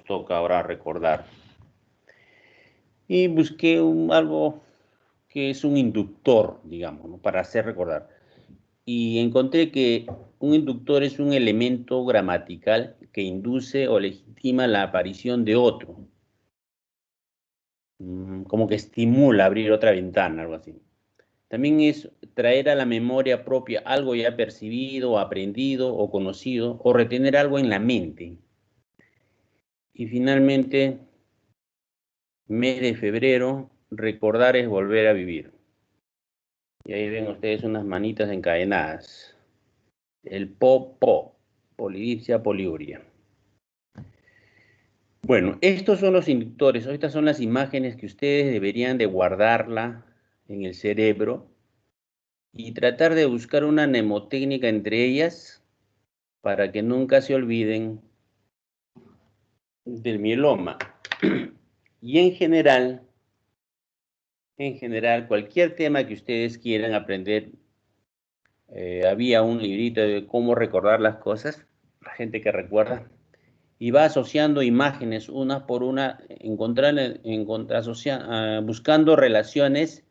toca ahora recordar. Y busqué algo que es un inductor, digamos, ¿no? Para hacer recordar. Y encontré que un inductor es un elemento gramatical que induce o legitima la aparición de otro. Como que estimula abrir otra ventana, algo así. También es traer a la memoria propia algo ya percibido, aprendido o conocido, o retener algo en la mente. Y finalmente, mes de febrero, recordar es volver a vivir. Y ahí ven ustedes unas manitas encadenadas. El polidipsia poliuria. Bueno, estos son los inductores, estas son las imágenes que ustedes deberían de guardarla en el cerebro y tratar de buscar una mnemotécnica entre ellas para que nunca se olviden del mieloma. Y en general, cualquier tema que ustedes quieran aprender, había un librito de cómo recordar las cosas, la gente que recuerda, y va asociando imágenes una por una, buscando relaciones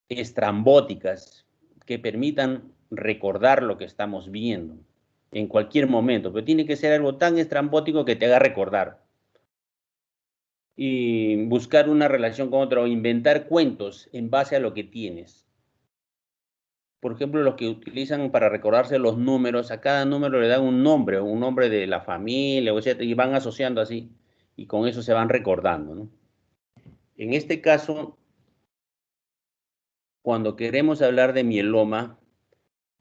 estrambóticas que permitan recordar lo que estamos viendo en cualquier momento, pero tiene que ser algo tan estrambótico que te haga recordar. Y buscar una relación con otro, o inventar cuentos en base a lo que tienes. Por ejemplo, los que utilizan para recordarse los números, a cada número le dan un nombre de la familia, y van asociando así, y con eso se van recordando, ¿no? En este caso, cuando queremos hablar de mieloma,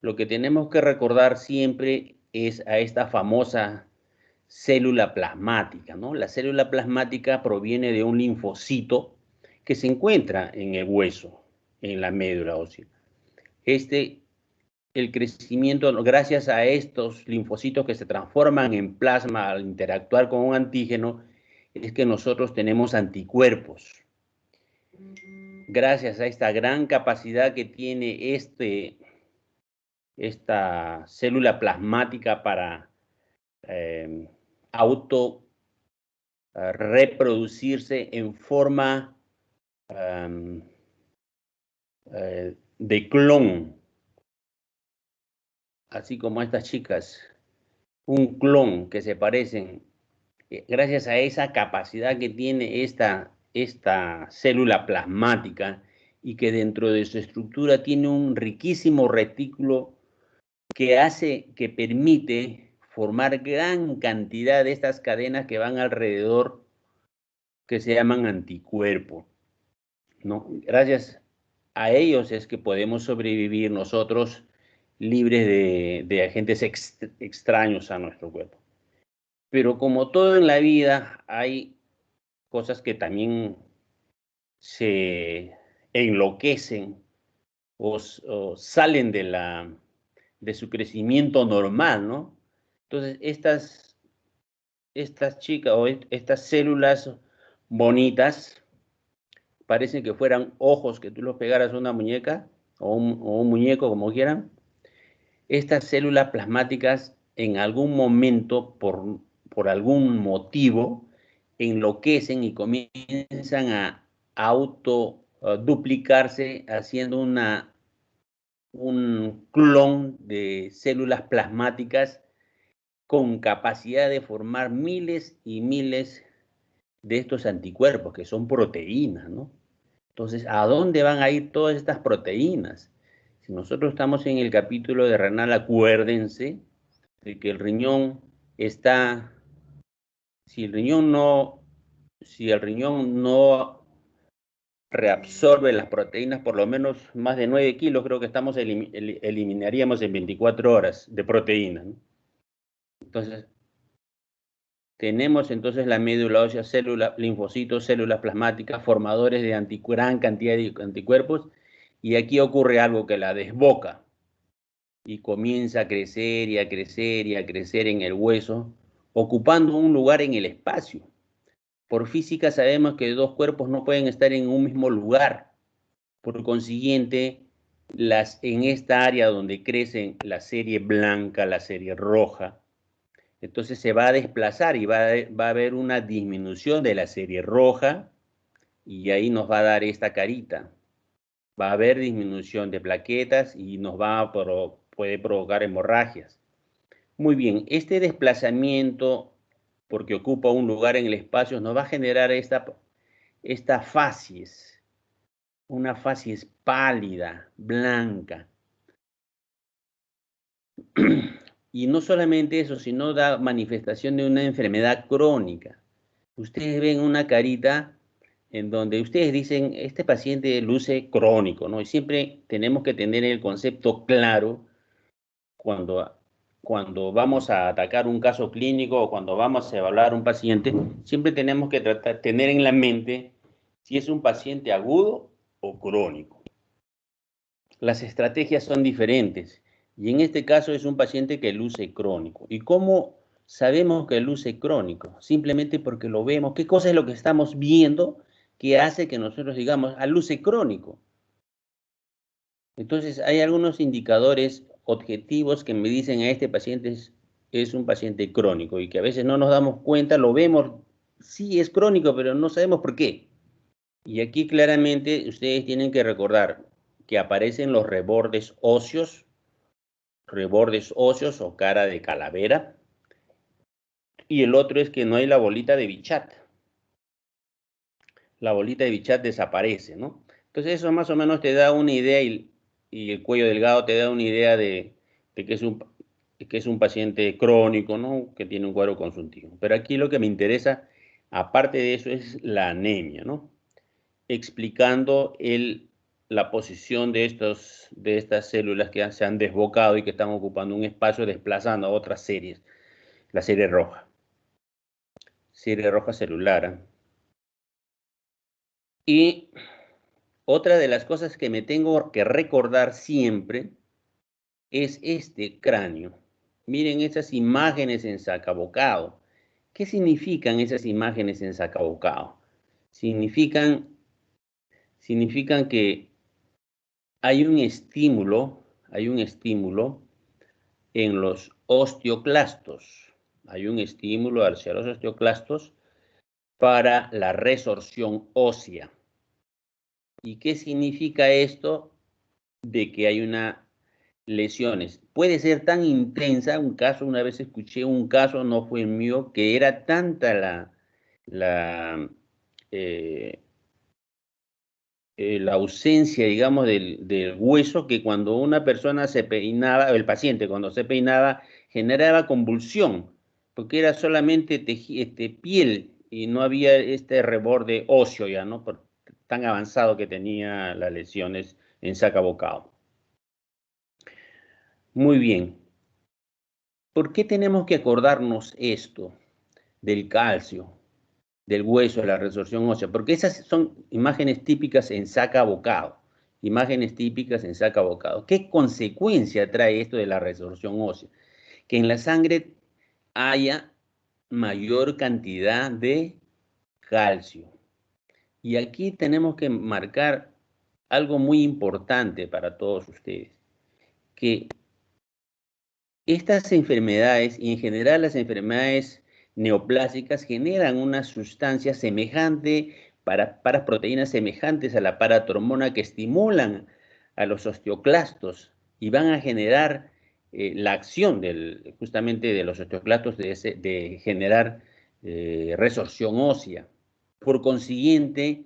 lo que tenemos que recordar siempre es a esta famosa célula plasmática, ¿no? La célula plasmática proviene de un linfocito que se encuentra en el hueso, en la médula ósea. El crecimiento, gracias a estos linfocitos que se transforman en plasma al interactuar con un antígeno, es que nosotros tenemos anticuerpos. Gracias a esta gran capacidad que tiene esta célula plasmática para reproducirse en forma de clon, así como estas chicas, un clon que se parecen. Gracias a esa capacidad que tiene esta célula plasmática y que dentro de su estructura tiene un riquísimo retículo que permite formar gran cantidad de estas cadenas que van alrededor, que se llaman anticuerpos, ¿no? Gracias a ellos es que podemos sobrevivir nosotros libres de agentes extraños a nuestro cuerpo. Pero como todo en la vida, hay cosas que también se enloquecen o salen de su crecimiento normal, ¿no? Entonces, estas chicas o estas células bonitas parecen que fueran ojos que tú los pegaras a una muñeca o un muñeco, como quieran. Estas células plasmáticas en algún momento, por algún motivo, enloquecen y comienzan a autoduplicarse haciendo un clon de células plasmáticas con capacidad de formar miles y miles de estos anticuerpos, que son proteínas, ¿no? Entonces, ¿a dónde van a ir todas estas proteínas? Si nosotros estamos en el capítulo de renal, acuérdense de que el riñón está, si el riñón no reabsorbe las proteínas, por lo menos más de 9 kilos, creo que eliminaríamos en 24 horas de proteínas, ¿no? Entonces, tenemos entonces la médula ósea, células, linfocitos, células plasmáticas, formadores de gran cantidad de anticuerpos, y aquí ocurre algo que la desboca y comienza a crecer y a crecer y a crecer en el hueso, ocupando un lugar en el espacio. Por física sabemos que dos cuerpos no pueden estar en un mismo lugar. Por consiguiente, en esta área donde crecen la serie blanca, la serie roja, Entonces se va a desplazar y va a haber una disminución de la serie roja y ahí nos va a dar esta carita. Va a haber disminución de plaquetas y puede provocar hemorragias. Muy bien, este desplazamiento, porque ocupa un lugar en el espacio, nos va a generar esta facies, una facies pálida, blanca. Y no solamente eso, sino da manifestación de una enfermedad crónica. Ustedes ven una carita en donde ustedes dicen, este paciente luce crónico, ¿no? Y siempre tenemos que tener el concepto claro cuando vamos a atacar un caso clínico o cuando vamos a evaluar a un paciente, siempre tenemos que tener en la mente si es un paciente agudo o crónico. Las estrategias son diferentes y en este caso es un paciente que luce crónico. ¿Y cómo sabemos que luce crónico? Simplemente porque lo vemos. ¿Qué cosa es lo que estamos viendo que hace que nosotros digamos, luce crónico? Entonces, hay algunos indicadores objetivos que me dicen a este paciente es un paciente crónico y que a veces no nos damos cuenta, lo vemos, sí es crónico, pero no sabemos por qué. Y aquí claramente ustedes tienen que recordar que aparecen los rebordes óseos o cara de calavera, y el otro es que no hay la bolita de Bichat. La bolita de Bichat desaparece, ¿no? Entonces eso más o menos te da una idea y el cuello delgado te da una idea de que es un paciente crónico, ¿no? Que tiene un cuadro consultivo. Pero aquí lo que me interesa, aparte de eso, es la anemia, ¿no? Explicando la posición de estas células que se han desbocado y que están ocupando un espacio desplazando a otras series. La serie roja celular. ¿Eh? Y otra de las cosas que me tengo que recordar siempre es este cráneo. Miren esas imágenes en sacabocado. ¿Qué significan esas imágenes en sacabocado? Significan que hay un estímulo en los osteoclastos. Hay un estímulo hacia los osteoclastos para la resorción ósea. ¿Y qué significa esto? De que hay una lesiones. Puede ser tan intensa, una vez escuché un caso, no fue mío, que era tanta eh, la ausencia, digamos, del hueso que cuando una persona se peinaba, el paciente cuando se peinaba, generaba convulsión, porque era solamente piel y no había este reborde óseo ya, ¿no? Por tan avanzado que tenía las lesiones en sacabocado. Muy bien. ¿Por qué tenemos que acordarnos esto del calcio, del hueso, de la resorción ósea? Porque esas son imágenes típicas en sacabocado. Imágenes típicas en sacabocado. ¿Qué consecuencia trae esto de la resorción ósea? Que en la sangre haya mayor cantidad de calcio. Y aquí tenemos que marcar algo muy importante para todos ustedes, que estas enfermedades, y en general las enfermedades neoplásicas, generan una sustancia semejante para proteínas semejantes a la paratormona que estimulan a los osteoclastos y van a generar la acción justamente de los osteoclastos de generar resorción ósea. Por consiguiente,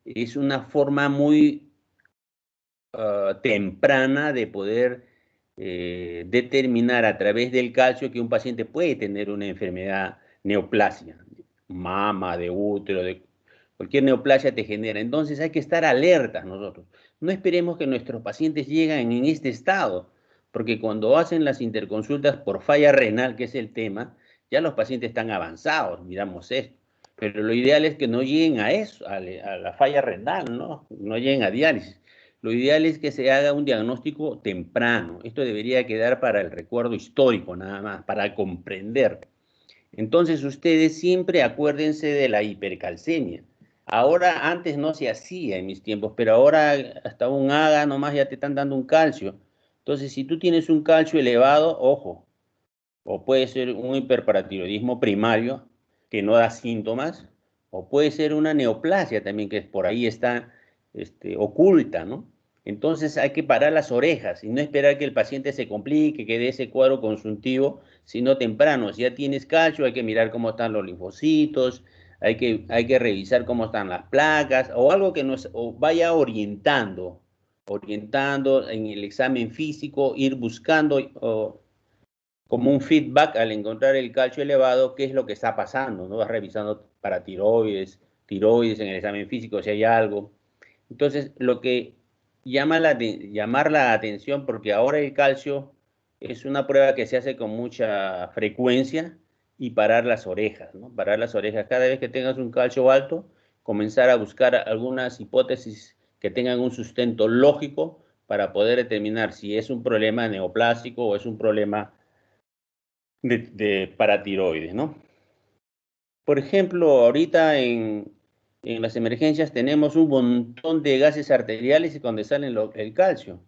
es una forma muy temprana de poder determinar a través del calcio que un paciente puede tener una enfermedad neoplasia, mama, de útero, de cualquier neoplasia te genera. Entonces hay que estar alertas nosotros. No esperemos que nuestros pacientes lleguen en este estado, porque cuando hacen las interconsultas por falla renal, que es el tema, ya los pacientes están avanzados, miramos esto. Pero lo ideal es que no lleguen a eso, a la falla renal, ¿no? No lleguen a diálisis. Lo ideal es que se haga un diagnóstico temprano. Esto debería quedar para el recuerdo histórico nada más, para comprender. Entonces ustedes siempre acuérdense de la hipercalcemia. Ahora, antes no se hacía en mis tiempos, pero ahora hasta un AGA nomás ya te están dando un calcio. Entonces, si tú tienes un calcio elevado, ojo, o puede ser un hiperparatiroidismo primario que no da síntomas, o puede ser una neoplasia también que por ahí está oculta, ¿no? Entonces hay que parar las orejas y no esperar que el paciente se complique, que dé ese cuadro consultivo, sino temprano. Si ya tienes calcio, hay que mirar cómo están los linfocitos, hay que revisar cómo están las placas, o algo que nos o vaya orientando en el examen físico, ir buscando como un feedback al encontrar el calcio elevado, qué es lo que está pasando, ¿no? Vas revisando para tiroides en el examen físico, si hay algo. Entonces, lo que llamar la atención, porque ahora el calcio es una prueba que se hace con mucha frecuencia, y parar las orejas, ¿no? Parar las orejas. Cada vez que tengas un calcio alto, comenzar a buscar algunas hipótesis que tengan un sustento lógico para poder determinar si es un problema neoplásico o es un problema de paratiroides, ¿no? Por ejemplo, ahorita en las emergencias tenemos un montón de gases arteriales y donde salen el calcio.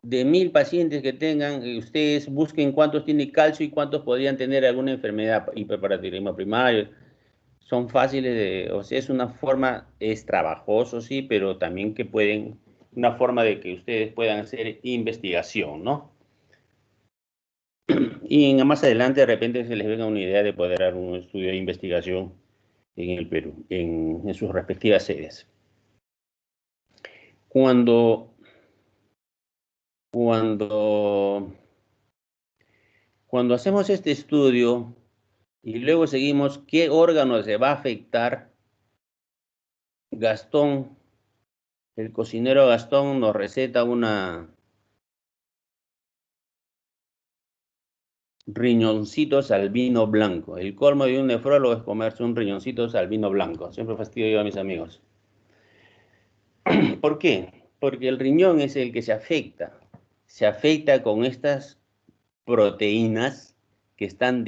De 1000 pacientes que tengan, ustedes busquen cuántos tienen calcio y cuántos podrían tener alguna enfermedad, hiperparatiroidismo primario. Son fáciles o sea, es una forma, es trabajoso, sí, pero también una forma de que ustedes puedan hacer investigación, ¿no? Y más adelante de repente se les venga una idea de poder dar un estudio de investigación en el Perú, en sus respectivas sedes. Cuando, cuando, cuando hacemos este estudio y luego seguimos qué órgano se va a afectar, Gastón, el cocinero Gastón nos receta una riñoncitos al vino blanco. El colmo de un nefrólogo es comerse un riñoncitos al vino blanco. Siempre fastidio yo a mis amigos. ¿Por qué? Porque el riñón es el que se afecta. Se afecta con estas proteínas que están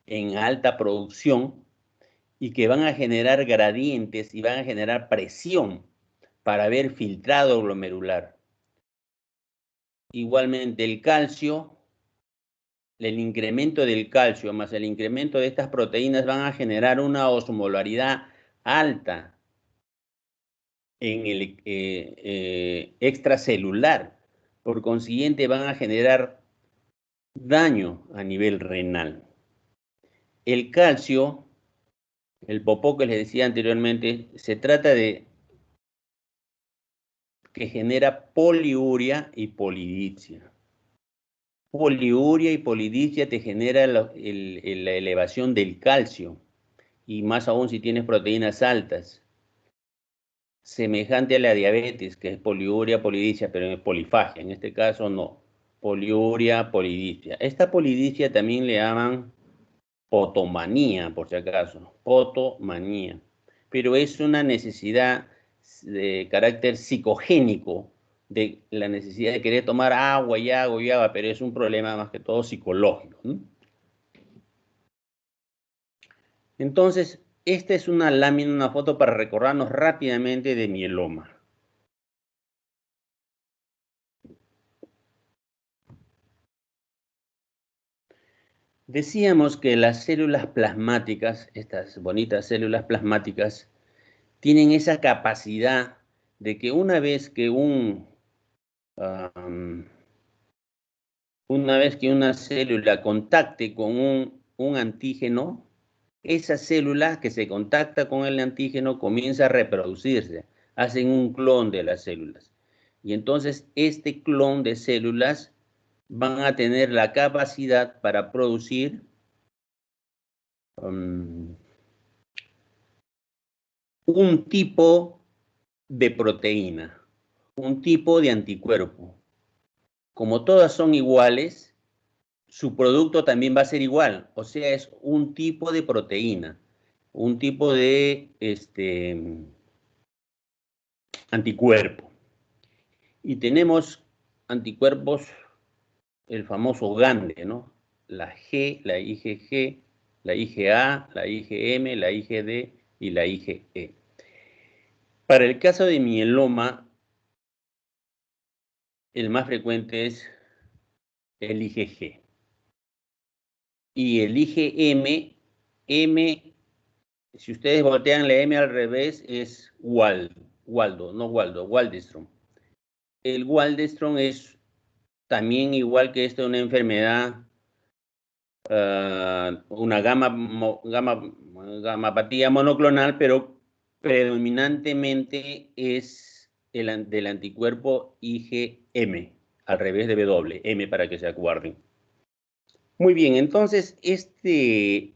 en alta producción y que van a generar gradientes y van a generar presión para ver filtrado glomerular. Igualmente el calcio, el incremento del calcio más el incremento de estas proteínas van a generar una osmolaridad alta en el extracelular. Por consiguiente, van a generar daño a nivel renal. El calcio, el popó que les decía anteriormente, se trata de que genera poliuria y polidipsia. Poliuria y polidipsia te genera la elevación del calcio, y más aún si tienes proteínas altas, semejante a la diabetes, que es poliuria, polidipsia, pero es polifagia. En este caso no, poliuria, polidipsia. Esta polidipsia también le llaman potomanía, por si acaso, potomanía, pero es una necesidad de carácter psicogénico, de la necesidad de querer tomar agua y agua y agua, pero es un problema más que todo psicológico, ¿no? Entonces, esta es una lámina, una foto para recordarnos rápidamente de mieloma. Decíamos que las células plasmáticas, estas bonitas células plasmáticas, tienen esa capacidad de que una vez que una célula contacte con un antígeno, esa célula que se contacta con el antígeno comienza a reproducirse, hacen un clon de las células. Y entonces este clon de células van a tener la capacidad para producir un tipo de proteína, un tipo de anticuerpo. Como todas son iguales, su producto también va a ser igual, o sea, es un tipo de proteína, un tipo de anticuerpo. Y tenemos anticuerpos, el famoso GANDE, ¿no? La G, la IgG, la IgA, la IgM, la IgD y la IgE. Para el caso de mieloma, el más frecuente es el IgG. y elige M, si ustedes voltean la M al revés, es Waldenstrom. El Waldenstrom es también igual que esta, una enfermedad, una gamapatía monoclonal, pero predominantemente es del anticuerpo IgM, al revés de W, M para que se acuerden. Muy bien, entonces este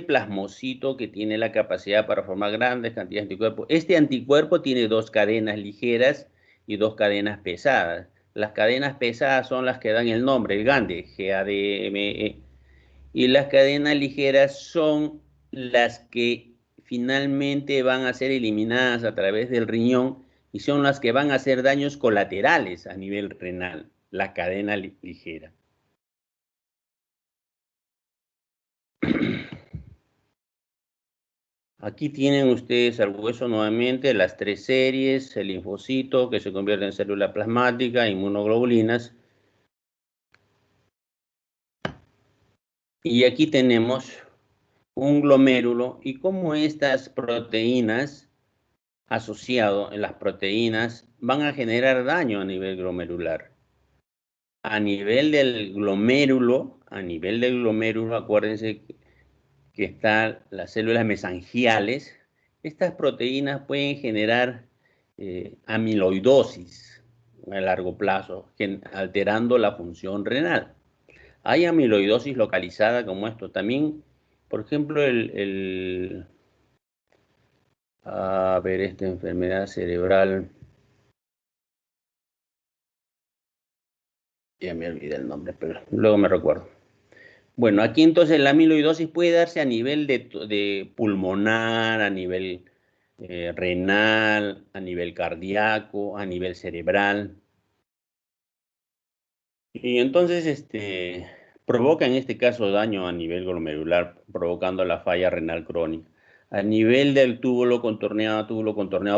plasmocito que tiene la capacidad para formar grandes cantidades de anticuerpos, este anticuerpo tiene dos cadenas ligeras y dos cadenas pesadas. Las cadenas pesadas son las que dan el nombre, el GANDE, GADME, y las cadenas ligeras son las que finalmente van a ser eliminadas a través del riñón y son las que van a hacer daños colaterales a nivel renal, la cadena ligera. Aquí tienen ustedes al hueso nuevamente las tres series, el linfocito que se convierte en célula plasmática, inmunoglobulinas. Y aquí tenemos un glomérulo y cómo estas proteínas, asociado en las proteínas, van a generar daño a nivel glomerular. A nivel del glomérulo, acuérdense que están las células mesangiales. Estas proteínas pueden generar amiloidosis a largo plazo, alterando la función renal. Hay amiloidosis localizada como esto. También, por ejemplo, a ver, esta enfermedad cerebral, ya me olvidé el nombre, pero luego me recuerdo. Bueno, aquí entonces la amiloidosis puede darse a nivel de pulmonar, a nivel renal, a nivel cardíaco, a nivel cerebral. Y entonces provoca en este caso daño a nivel glomerular, provocando la falla renal crónica. A nivel del túbulo contorneado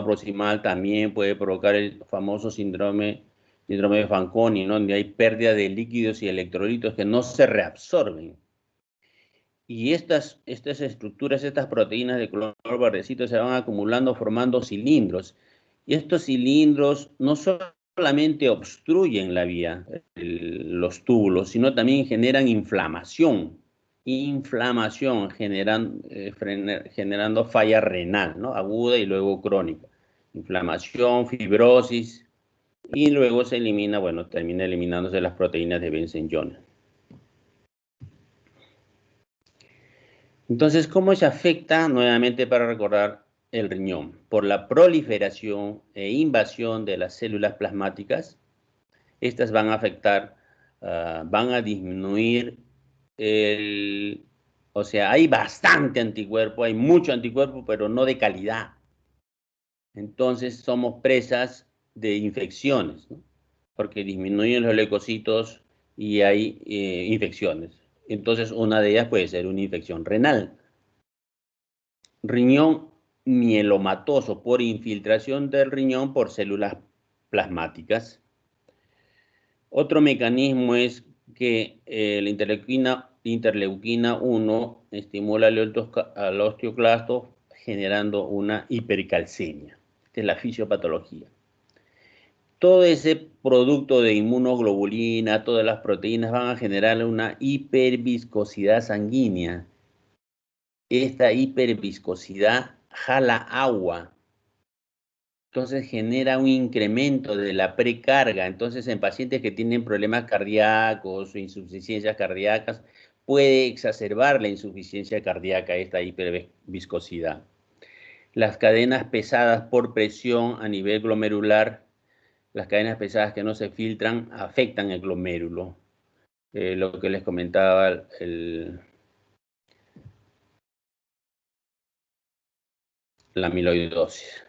proximal, también puede provocar el famoso síndrome de Fanconi, ¿no? Donde hay pérdida de líquidos y electrolitos que no se reabsorben. Y estas estructuras, estas proteínas de color verdecito se van acumulando formando cilindros. Y estos cilindros no solamente obstruyen la vía, los túbulos, sino también generan inflamación. Generando falla renal, ¿no? Aguda y luego crónica. Inflamación, fibrosis, y luego se elimina, bueno, termina eliminándose las proteínas de Benson-Jones. Entonces, ¿cómo se afecta, nuevamente para recordar, el riñón? Por la proliferación e invasión de las células plasmáticas, estas van a afectar, van a disminuir o sea, hay bastante anticuerpo, hay mucho anticuerpo, pero no de calidad. Entonces, somos presas de infecciones, ¿no? Porque disminuyen los leucocitos y hay infecciones. Entonces, una de ellas puede ser una infección renal. Riñón mielomatoso por infiltración del riñón por células plasmáticas. Otro mecanismo es que la interleuquina 1 estimula al osteoclasto generando una hipercalcemia. Esta es la fisiopatología. Todo ese producto de inmunoglobulina, todas las proteínas van a generar una hiperviscosidad sanguínea. Esta hiperviscosidad jala agua, entonces genera un incremento de la precarga. Entonces, en pacientes que tienen problemas cardíacos o insuficiencias cardíacas, puede exacerbar la insuficiencia cardíaca esta hiperviscosidad. Las cadenas pesadas por presión a nivel glomerular, las cadenas pesadas que no se filtran, afectan el glomérulo. Lo que les comentaba la amiloidosis.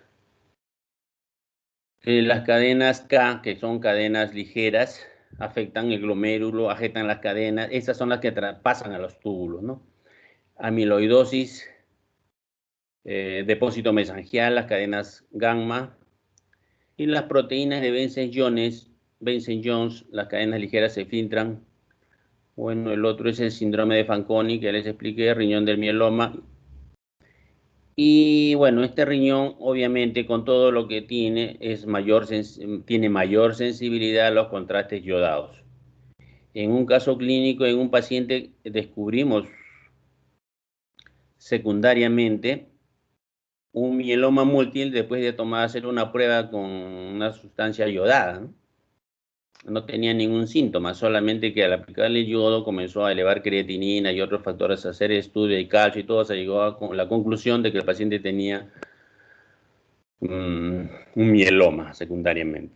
Las cadenas K, que son cadenas ligeras, afectan el glomérulo, afectan las cadenas. Estas son las que pasan a los túbulos, ¿no? Amiloidosis, depósito mesangial, las cadenas gamma. Y las proteínas de Benson-Jones, las cadenas ligeras se filtran Bueno, el otro es el síndrome de Fanconi, que les expliqué, riñón del mieloma. Y bueno, este riñón, obviamente, con todo lo que tiene, tiene mayor sensibilidad a los contrastes yodados. En un caso clínico, en un paciente, descubrimos secundariamente un mieloma múltiple después de hacer una prueba con una sustancia yodada, ¿no? No tenía ningún síntoma, solamente que al aplicarle yodo comenzó a elevar creatinina y otros factores, a hacer estudio de calcio y todo, se llegó a la conclusión de que el paciente tenía un mieloma secundariamente.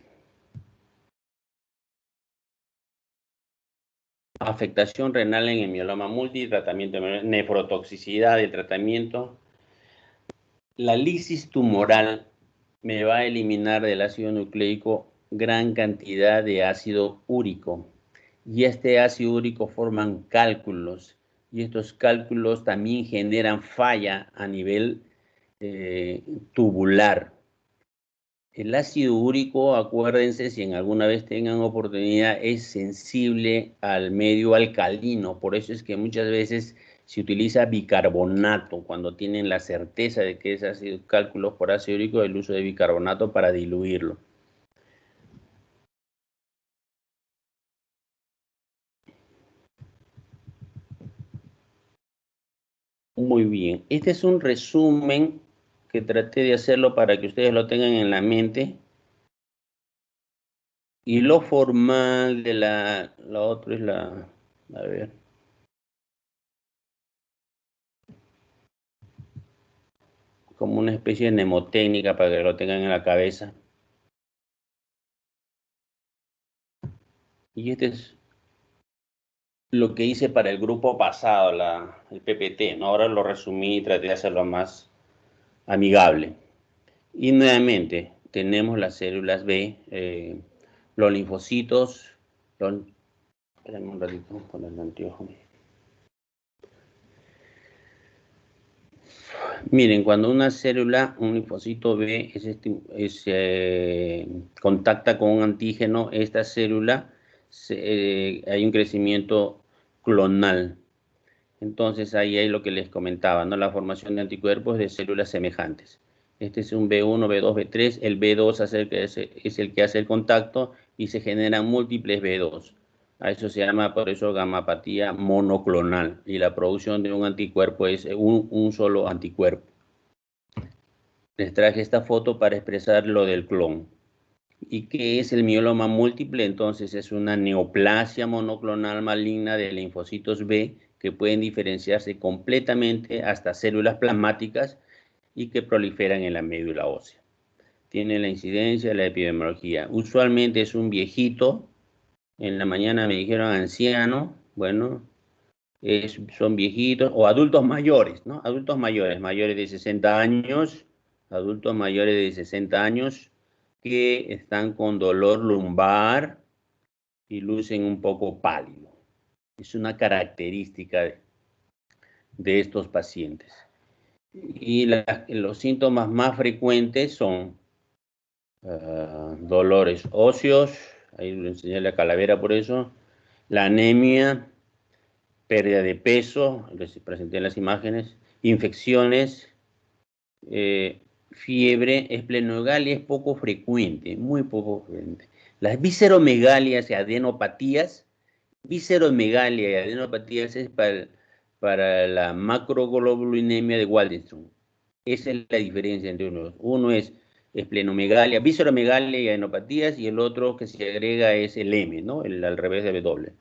Afectación renal en el mieloma múltiple, tratamiento de nefrotoxicidad del tratamiento. La lisis tumoral me va a eliminar del ácido nucleico gran cantidad de ácido úrico. Y este ácido úrico forman cálculos. Y estos cálculos también generan falla a nivel tubular. El ácido úrico, acuérdense, si en alguna vez tengan oportunidad, es sensible al medio alcalino. Por eso es que muchas veces se utiliza bicarbonato cuando tienen la certeza de que es ácido, cálculos por ácido úrico, el uso de bicarbonato para diluirlo. Muy bien. Este es un resumen que traté de hacerlo para que ustedes lo tengan en la mente. Y lo formal de la otra es a ver. Como una especie de mnemotécnica para que lo tengan en la cabeza. Y este es lo que hice para el grupo pasado, el PPT, ¿no? Ahora lo resumí y traté de hacerlo más amigable. Y nuevamente tenemos las células B, los linfocitos, espérame un ratito con el anteojo. Miren, cuando una célula, un linfocito B, contacta con un antígeno, esta célula, hay un crecimiento clonal. Entonces ahí hay lo que les comentaba, ¿no? La formación de anticuerpos de células semejantes. Este es un B1, B2, B3. El B2 es el que hace el contacto y se generan múltiples B2. A eso se llama, por eso, gamapatía monoclonal. Y la producción de un anticuerpo es un solo anticuerpo. Les traje esta foto para expresar lo del clon. ¿Y qué es el mieloma múltiple? Entonces es una neoplasia monoclonal maligna de linfocitos B que pueden diferenciarse completamente hasta células plasmáticas y que proliferan en la médula ósea. Tiene la incidencia de la epidemiología. Usualmente es un viejito. En la mañana me dijeron anciano. Bueno, son viejitos o adultos mayores, ¿no? Adultos mayores, mayores de 60 años, adultos mayores de 60 años que están con dolor lumbar y lucen un poco pálido. Es una característica de estos pacientes. Y los síntomas más frecuentes son dolores óseos, ahí le enseñé la calavera por eso, la anemia, pérdida de peso, les presenté las imágenes, infecciones, fiebre, esplenomegalia es poco frecuente, muy poco frecuente. Las visceromegalias y adenopatías, visceromegalia y adenopatías es para la macroglobulinemia de Waldenström. Esa es la diferencia entre uno. Uno es esplenomegalia, visceromegalia y adenopatías, y el otro que se agrega es el M, ¿no? Al revés de W.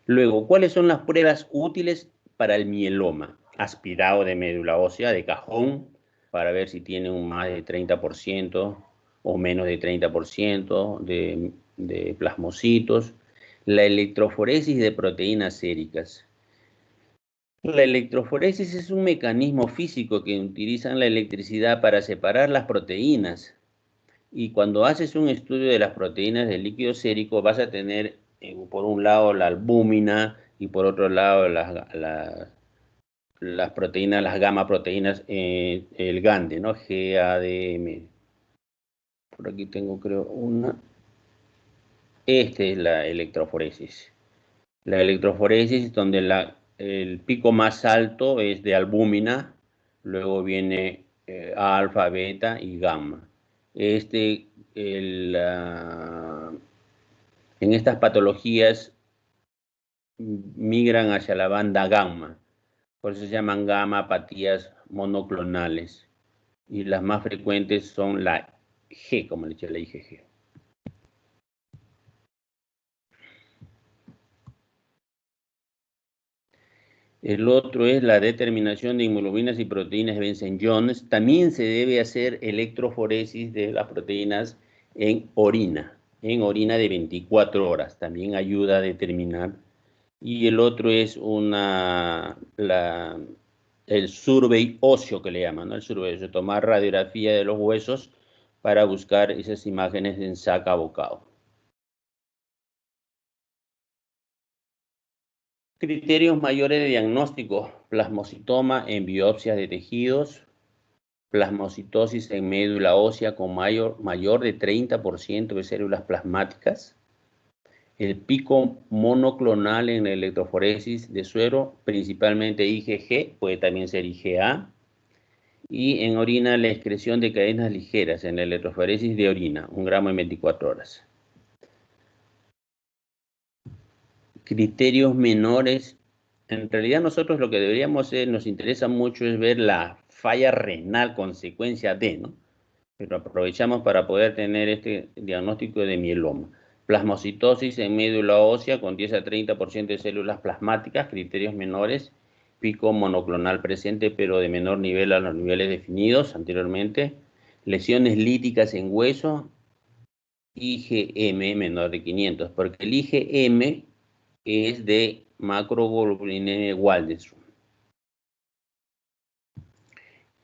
Luego, ¿cuáles son las pruebas útiles para el mieloma? Aspirado de médula ósea de cajón para ver si tiene un más de 30% o menos de 30% de plasmocitos. La electroforesis de proteínas séricas. La electroforesis es un mecanismo físico que utilizan la electricidad para separar las proteínas. Y cuando haces un estudio de las proteínas del líquido sérico, vas a tener por un lado la albúmina y por otro lado las proteínas, las gamma proteínas, el GANDE, ¿no? GADM. Por aquí tengo, creo, una. Esta es la electroforesis. La electroforesis donde el pico más alto es de albúmina, luego viene alfa, beta y gamma. Este, en estas patologías migran hacia la banda gamma, por eso se llaman gamma-apatías monoclonales. Y las más frecuentes son la G, como le dice la IgG. El otro es la determinación de inmunoglobulinas y proteínas de Benson-Jones. También se debe hacer electroforesis de las proteínas en orina de 24 horas. También ayuda a determinar. Y el otro es el survey óseo que le llaman, ¿no? El survey óseo, tomar radiografía de los huesos para buscar esas imágenes en saca bocado. Criterios mayores de diagnóstico: plasmocitoma en biopsias de tejidos, plasmocitosis en médula ósea con mayor de 30% de células plasmáticas, el pico monoclonal en la electroforesis de suero, principalmente IgG, puede también ser IgA, y en orina la excreción de cadenas ligeras en la electroforesis de orina, 1 gramo en 24 horas. Criterios menores. En realidad nosotros lo que deberíamos hacer, nos interesa mucho es ver la falla renal consecuencia de, ¿no? Pero aprovechamos para poder tener este diagnóstico de mieloma. Plasmocitosis en médula ósea con 10 a 30% de células plasmáticas, criterios menores, pico monoclonal presente pero de menor nivel a los niveles definidos anteriormente, lesiones líticas en hueso, IgM menor de 500, porque el IgM es de macroglobulinemia Waldenström.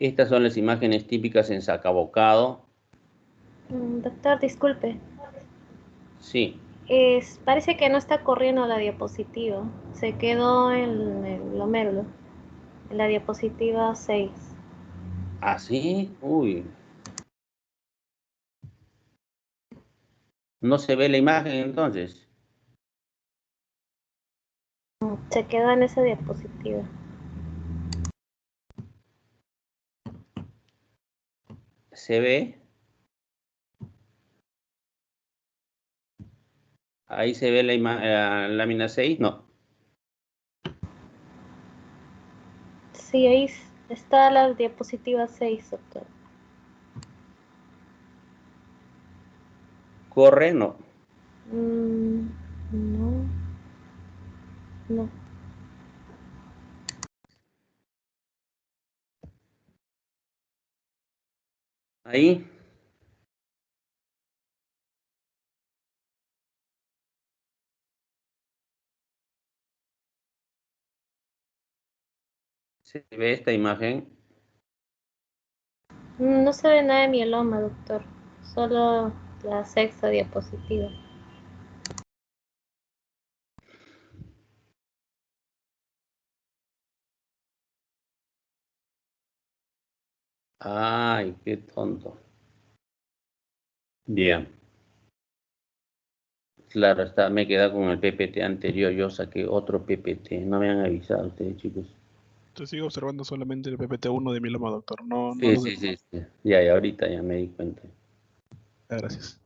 Estas son las imágenes típicas en sacabocado. Doctor, disculpe. Sí. Parece que no está corriendo la diapositiva. Se quedó en el lomérulo, en la diapositiva 6. ¿Ah, sí? Uy. ¿No se ve la imagen entonces? Se quedó en esa diapositiva. ¿Se ve? Ahí se ve la lámina 6. No. Sí, ahí está la diapositiva 6, doctor. ¿Corre? No. No, no. Ahí. ¿Se ve esta imagen? No se ve nada de mieloma, doctor. Solo la sexta diapositiva. Ay, qué tonto. Bien. Claro, me he quedado con el PPT anterior. Yo saqué otro PPT. No me han avisado ustedes, chicos. Se sigue observando solamente el PPT-1 de mieloma, doctor, no Sí, los sí, demás. sí, sí. Ya, ahorita ya me di cuenta. Gracias.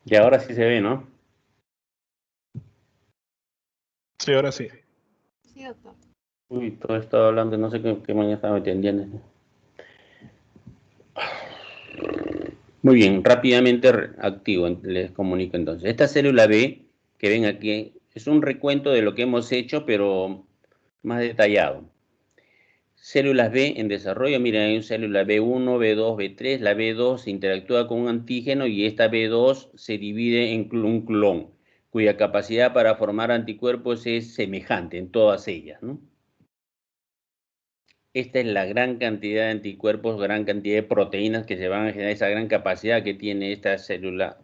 Y ahora sí se ve, ¿no? Sí, ahora sí. Sí, doctor. Uy, todo estaba hablando, no sé qué mañana estaba entendiendo. Muy bien, rápidamente activo, les comunico entonces. Esta célula B, que ven aquí, es un recuento de lo que hemos hecho, pero más detallado. Células B en desarrollo, miren, hay una célula B1, B2, B3, la B2 interactúa con un antígeno y esta B2 se divide en un clon, cuya capacidad para formar anticuerpos es semejante en todas ellas, ¿no? Esta es la gran cantidad de anticuerpos, gran cantidad de proteínas que se van a generar, esa gran capacidad que tiene esta célula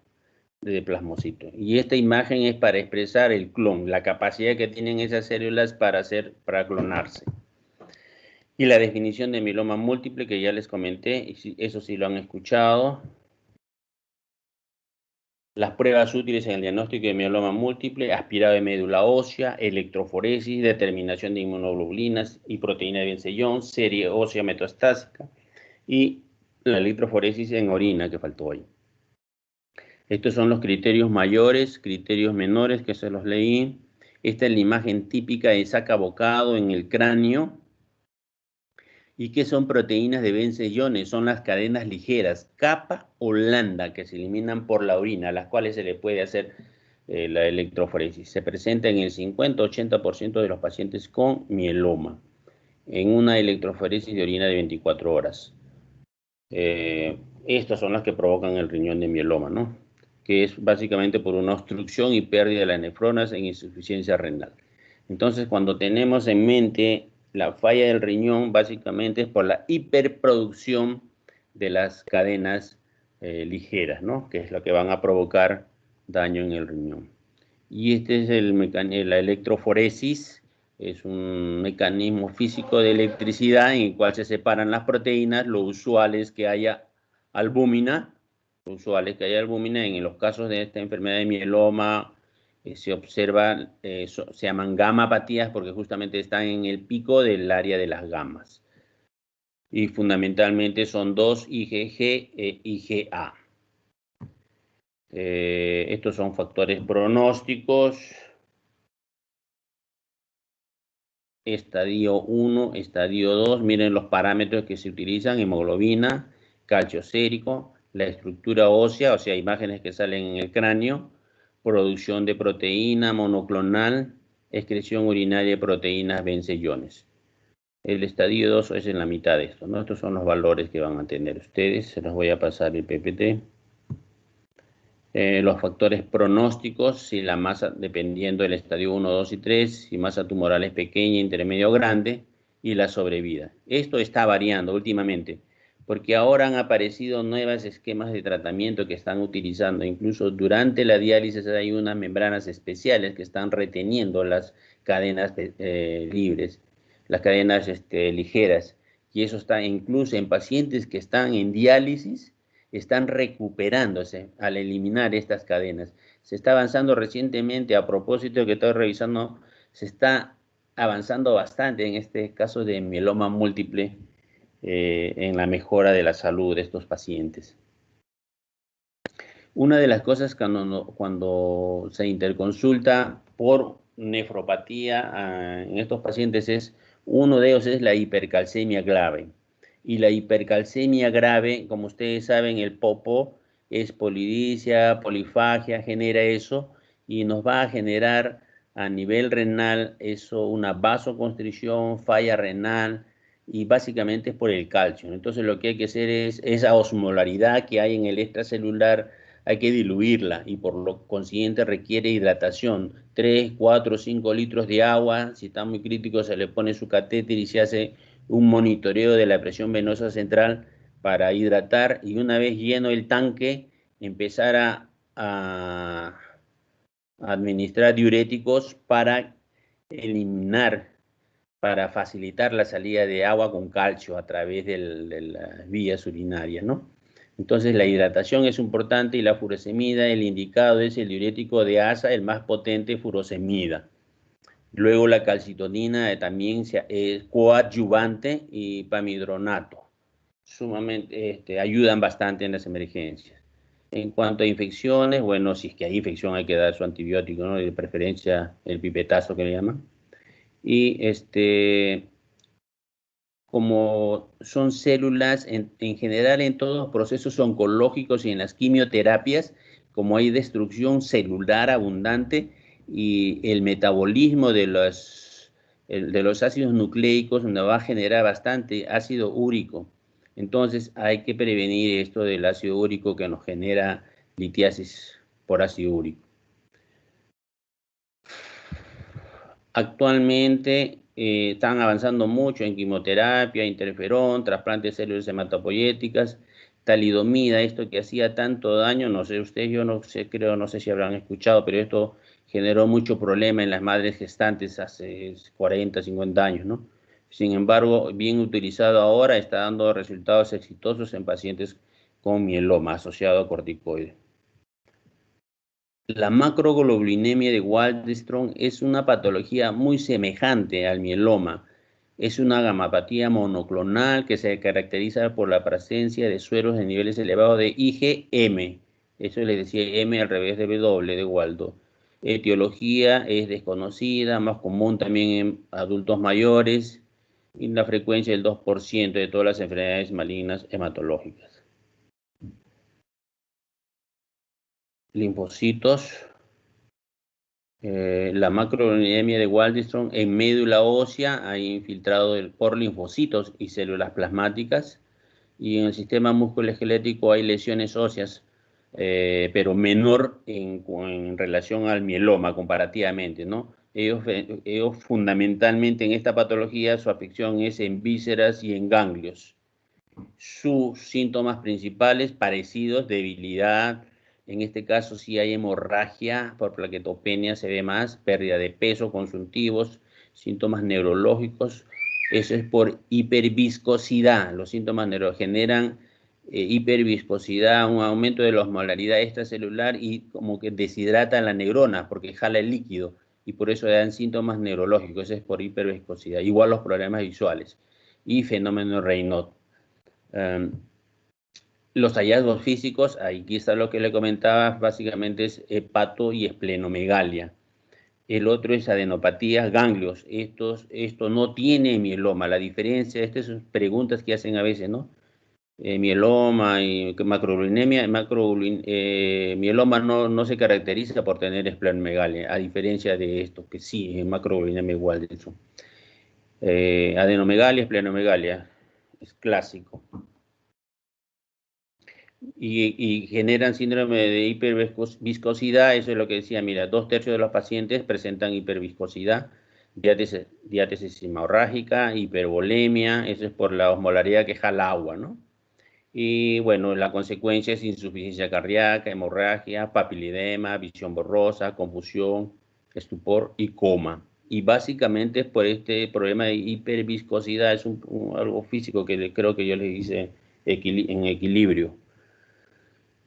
de plasmocito. Y esta imagen es para expresar el clon, la capacidad que tienen esas células para clonarse. Y la definición de mieloma múltiple que ya les comenté, eso sí lo han escuchado. Las pruebas útiles en el diagnóstico de mieloma múltiple, aspirado de médula ósea, electroforesis, determinación de inmunoglobulinas y proteína de Bensellón, serie ósea metastásica y la electroforesis en orina que faltó hoy. Estos son los criterios mayores, criterios menores que se los leí. Esta es la imagen típica de saca bocado en el cráneo. ¿Y qué son proteínas de Bence-Iones? Son las cadenas ligeras, capa o lambda, que se eliminan por la orina, a las cuales se le puede hacer la electroforesis. Se presenta en el 50-80% de los pacientes con mieloma, en una electroforesis de orina de 24 horas. Estas son las que provocan el riñón de mieloma, ¿no? Que es básicamente por una obstrucción y pérdida de las nefronas en insuficiencia renal. Entonces, cuando tenemos en mente la falla del riñón, básicamente es por la hiperproducción de las cadenas ligeras, ¿no? Que es lo que van a provocar daño en el riñón. Y este es la electroforesis, es un mecanismo físico de electricidad en el cual se separan las proteínas, lo usual es que haya albúmina, en los casos de esta enfermedad de mieloma se observa, se llaman gamapatías porque justamente están en el pico del área de las gamas. Y fundamentalmente son dos, IgG e IgA. Estos son factores pronósticos. Estadio 1, estadio 2, miren los parámetros que se utilizan, hemoglobina, calcio sérico, la estructura ósea, o sea, imágenes que salen en el cráneo, producción de proteína monoclonal, excreción urinaria de proteínas Bence-Iones. El estadio 2 es en la mitad de esto, ¿no? Estos son los valores que van a tener ustedes, se los voy a pasar el PPT. Los factores pronósticos, si la masa, dependiendo del estadio 1, 2 y 3, si masa tumoral es pequeña, intermedio o grande, y la sobrevida. Esto está variando últimamente, porque ahora han aparecido nuevos esquemas de tratamiento que están utilizando. Incluso durante la diálisis hay unas membranas especiales que están reteniendo las cadenas libres, las cadenas ligeras, y eso está incluso en pacientes que están en diálisis, están recuperándose al eliminar estas cadenas. Se está avanzando recientemente, a propósito que estoy revisando, se está avanzando bastante en este caso de mieloma múltiple en la mejora de la salud de estos pacientes. Una de las cosas cuando se interconsulta por nefropatía en estos pacientes uno de ellos es la hipercalcemia grave. Y la hipercalcemia grave, como ustedes saben, el popo es polidicea, polifagia, genera eso y nos va a generar a nivel renal eso una vasoconstricción, falla renal y básicamente es por el calcio. Entonces lo que hay que hacer es esa osmolaridad que hay en el extracelular, hay que diluirla y por lo consiguiente requiere hidratación. 3, 4, 5 litros de agua, si está muy crítico se le pone su catéter y se hace un monitoreo de la presión venosa central para hidratar y una vez lleno el tanque empezar a administrar diuréticos para eliminar, para facilitar la salida de agua con calcio a través de las vías urinarias, ¿no? Entonces la hidratación es importante y la furosemida, el indicado es el diurético de asa, el más potente, furosemida. Luego la calcitonina también es coadyuvante y pamidronato. Sumamente ayudan bastante en las emergencias. En cuanto a infecciones, bueno, si es que hay infección hay que dar su antibiótico, ¿no? De preferencia el pipetazo que le llaman. Y como son células en general en todos los procesos oncológicos y en las quimioterapias, como hay destrucción celular abundante y el metabolismo de los ácidos nucleicos nos va a generar bastante ácido úrico. Entonces hay que prevenir esto del ácido úrico que nos genera litiasis por ácido úrico. Actualmente están avanzando mucho en quimioterapia, interferón, trasplante de células hematopoyéticas, talidomida, esto que hacía tanto daño, no sé ustedes, yo no sé, creo, no sé si habrán escuchado, pero esto generó mucho problema en las madres gestantes hace 40, 50 años, ¿no? Sin embargo, bien utilizado ahora, está dando resultados exitosos en pacientes con mieloma asociado a corticoides. La macroglobulinemia de Waldenström es una patología muy semejante al mieloma. Es una gamapatía monoclonal que se caracteriza por la presencia de sueros de niveles elevados de IgM. Eso le decía M al revés de W de Waldo. Etiología es desconocida, más común también en adultos mayores y la frecuencia del 2% de todas las enfermedades malignas hematológicas. Linfocitos. La macroglobulinemia de Waldenström en médula ósea ha infiltrado por linfocitos y células plasmáticas, y en el sistema musculoesquelético hay lesiones óseas, pero menor en relación al mieloma comparativamente, ¿no? Ellos fundamentalmente en esta patología su afección es en vísceras y en ganglios. Sus síntomas principales parecidos, debilidad, en este caso sí hay hemorragia por plaquetopenia, se ve más, pérdida de peso, consuntivos, síntomas neurológicos, eso es por hiperviscosidad, los síntomas generan hiperviscosidad, un aumento de la osmolaridad extracelular y como que deshidrata la neurona porque jala el líquido y por eso dan síntomas neurológicos, eso es por hiperviscosidad, igual los problemas visuales y fenómeno Raynaud. Los hallazgos físicos, aquí está lo que le comentaba, básicamente es hepato y esplenomegalia. El otro es adenopatías, ganglios. Esto no tiene mieloma. La diferencia, estas son preguntas que hacen a veces, ¿no? Mieloma y macroglobulinemia. Mieloma no se caracteriza por tener esplenomegalia, a diferencia de esto, que sí, es macroglobulinemia igual de eso. Adenomegalia, esplenomegalia, es clásico. Y generan síndrome de hiperviscosidad, eso es lo que decía, mira, 2/3 de los pacientes presentan hiperviscosidad, diátesis hemorrágica, hipervolemia, eso es por la osmolaridad que jala agua, ¿no? Y bueno, la consecuencia es insuficiencia cardíaca, hemorragia, papiledema, visión borrosa, confusión, estupor y coma. Y básicamente es por este problema de hiperviscosidad, es algo físico que creo que yo les hice en equilibrio.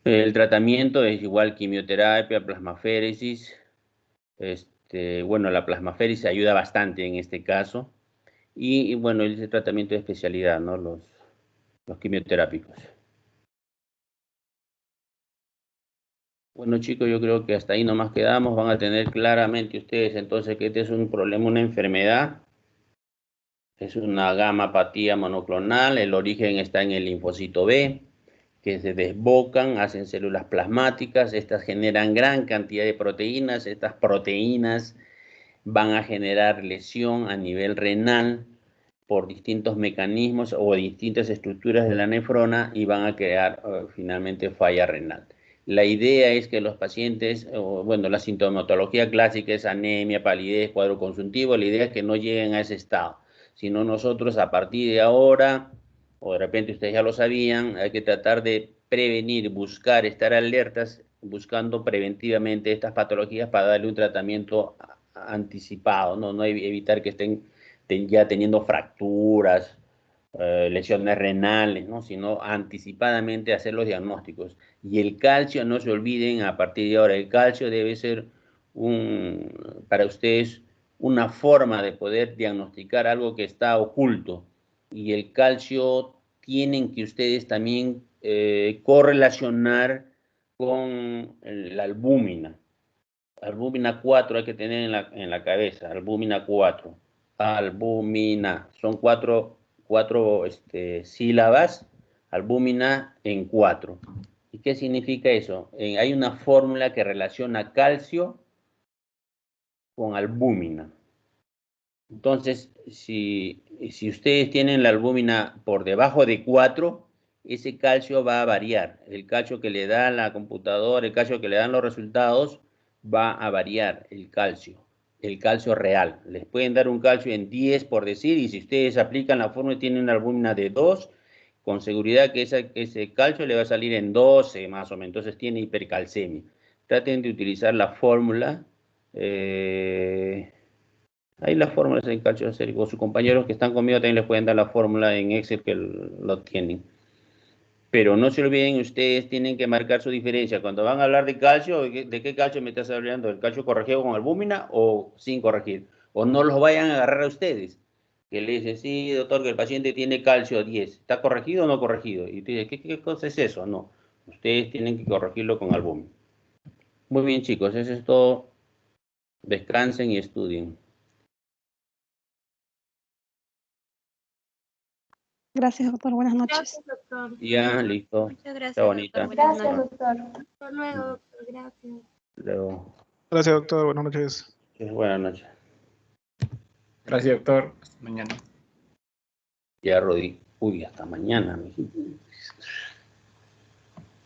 El tratamiento es igual quimioterapia, plasmaféresis. Bueno, la plasmaféresis ayuda bastante en este caso. Y bueno, el tratamiento de especialidad, ¿no? Los quimioterápicos. Bueno, chicos, yo creo que hasta ahí nomás quedamos. Van a tener claramente ustedes entonces que este es un problema, una enfermedad. Es una gamapatía monoclonal. El origen está en el linfocito B, que se desbocan, hacen células plasmáticas, estas generan gran cantidad de proteínas, estas proteínas van a generar lesión a nivel renal por distintos mecanismos o distintas estructuras de la nefrona y van a crear finalmente falla renal. La idea es que los pacientes, bueno, la sintomatología clásica es anemia, palidez, cuadro consuntivo, la idea es que no lleguen a ese estado, sino nosotros a partir de ahora, o de repente ustedes ya lo sabían, hay que tratar de prevenir, buscar, estar alertas, buscando preventivamente estas patologías para darle un tratamiento anticipado, no evitar que estén ya teniendo fracturas, lesiones renales, ¿no? Sino anticipadamente hacer los diagnósticos. Y el calcio, no se olviden, a partir de ahora, el calcio debe ser para ustedes una forma de poder diagnosticar algo que está oculto. Y el calcio tienen que ustedes también correlacionar con la albúmina. Albúmina 4 hay que tener en la cabeza. Albúmina 4. Albúmina. Son cuatro sílabas. Albúmina en 4. ¿Y qué significa eso? Hay una fórmula que relaciona calcio con albúmina. Entonces, si ustedes tienen la albúmina por debajo de 4, ese calcio va a variar. El calcio que le da la computadora, el calcio que le dan los resultados, va a variar el calcio real. Les pueden dar un calcio en 10 por decir, y si ustedes aplican la fórmula y tienen una albúmina de 2, con seguridad que ese calcio le va a salir en 12 más o menos. Entonces tiene hipercalcemia. Traten de utilizar la fórmula. Ahí las fórmulas en calcio acérico. Sus compañeros que están conmigo también les pueden dar la fórmula en Excel que lo tienen. Pero no se olviden, ustedes tienen que marcar su diferencia. Cuando van a hablar de calcio, ¿de qué calcio me estás hablando? ¿El calcio corregido con albúmina o sin corregir? O no los vayan a agarrar a ustedes. Que le dicen, sí, doctor, que el paciente tiene calcio 10. ¿Está corregido o no corregido? Y usted dice, ¿qué cosa es eso? No. Ustedes tienen que corregirlo con albúmina. Muy bien, chicos. Eso es todo. Descansen y estudien. Gracias, doctor. Buenas noches. Gracias, doctor. Ya, listo. Muchas gracias, Está bonita. doctor. Buenas Gracias, noches. doctor. Hasta luego, doctor. Gracias. Luego. Gracias, doctor. Buenas noches. Buenas noches. Gracias, doctor. Hasta mañana. Ya, Rodi. Uy, hasta mañana, mijito.